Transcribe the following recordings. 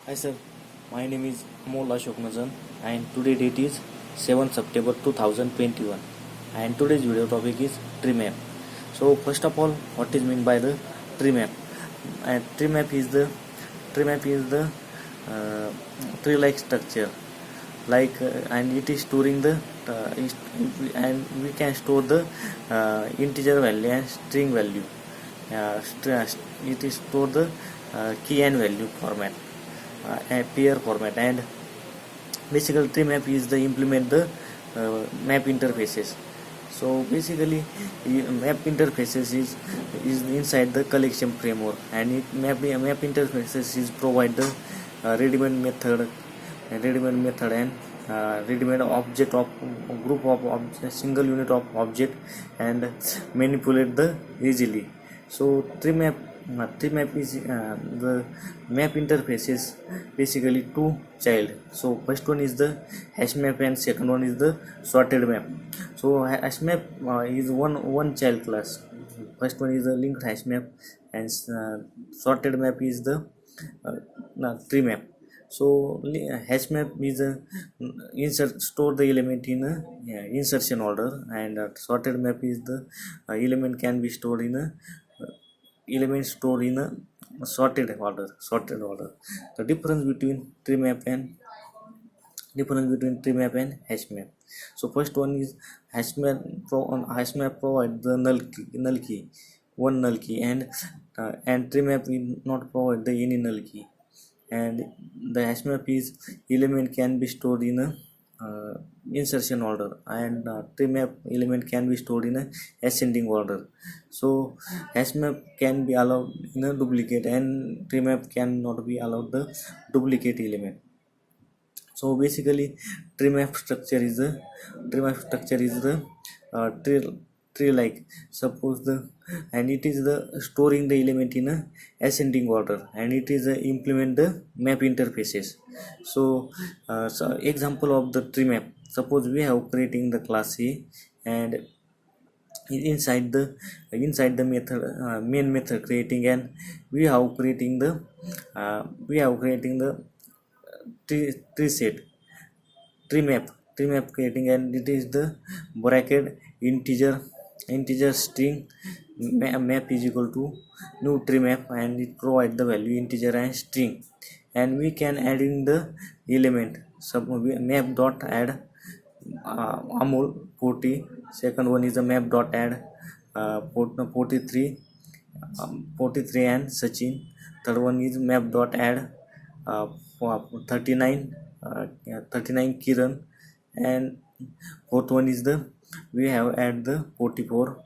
Hi sir, my name is Amol Ashok Nazan and today date is 7th September 2021 and today's video topic is tree map. So first of all, what is meant by the tree map? And tree map is the uh, tree-like structure, and it is storing the and we can store the integer value and string value. It is store the key and value format, a pair format, and basically tree map is the implement the map interfaces. So basically map interfaces is inside the collection framework, and map interfaces is provide the ready-made method and ready-made object of group of object, single unit of object, and manipulate the easily. So tree map is the map interface is basically two child. So first one is the hash map and second one is the sorted map. So hash map is one child class. First one is the linked hash map, and sorted map is the tree map. So hash map is a insert store the element in a insertion order, and sorted map is the element can be stored in a elements stored in a sorted order. The difference between tree map and hash map. So first one is hash map provide the null key, one null key, and tree map will not provide the any null key. And the hash map is element can be stored in a insertion order, and tree map element can be stored in a ascending order. So hash map can be allowed in a duplicate, and tree map cannot be allowed the duplicate element. So basically tree map structure is the tree like, suppose the, and it is the storing the element in a ascending order, and it is implement the map interfaces. So example of the tree map, suppose we have creating the class A, and inside the method, main method creating, and we have creating the tree set, tree map creating, and it is the bracket integer string map is equal to new tree map, and it provide the value integer and string, and we can add in the element. Map dot add Amol 40. Second one is the map dot add 43 43 and Sachin. Third one is map dot add 39 39 Kiran, and fourth one is the we have add the 44,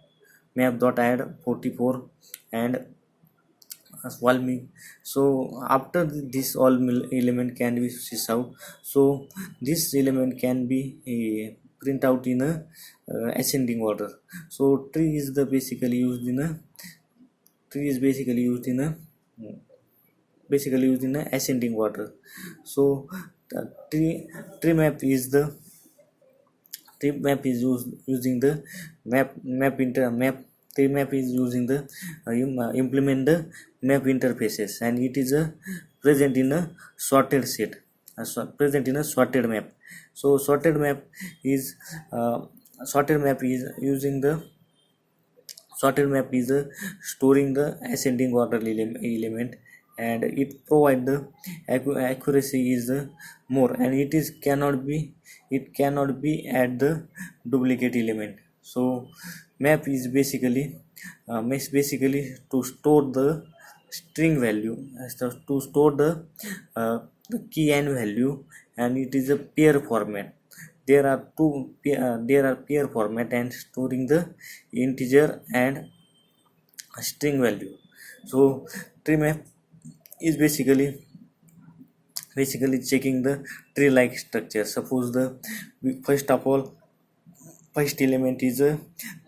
map dot add 44 and Valmiki. So after this all element can be sys out. So this element can be print out in a ascending order. So tree is basically used in a ascending order. So the tree map is using the map tree map is using the implement the map interfaces, and it is present in a sorted set, present in a sorted map. So is uh, sorted map is using the sorted map is storing the ascending order element, and it provide the accuracy is more, and it cannot be add the duplicate element. So map is basically to store the string value, to store the key and value, and it is a pair format. There are pair format and storing the integer and string value. So tree map is basically checking the tree like structure. Suppose first of all, first element is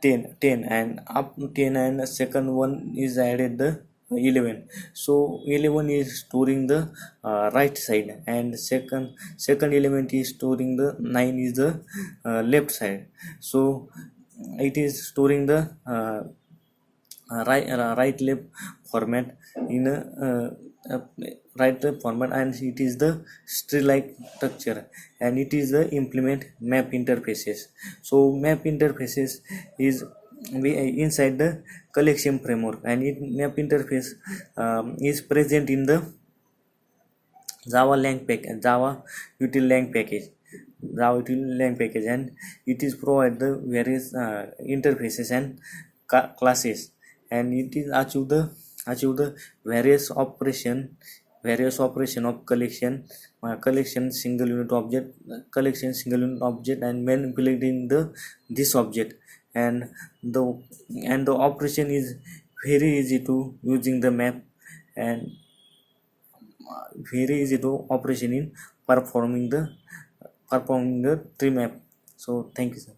10 and up to 10, and second one is added the 11. So 11 is storing the right side, and second element is storing the 9 is the left side. So it is storing the right left format in a uh, write the format, and it is the tree like structure, and it is the implement map interfaces. So map interfaces is we inside the collection framework, and it map interface is present in the Java lang package, Java util lang package, and it is provide the various interfaces and classes, and it is achieve the various operation of collection single unit object, and manipulating the this object, and the the operation is very easy to using the map, and very easy to operation in performing the tree map. So thank you, sir.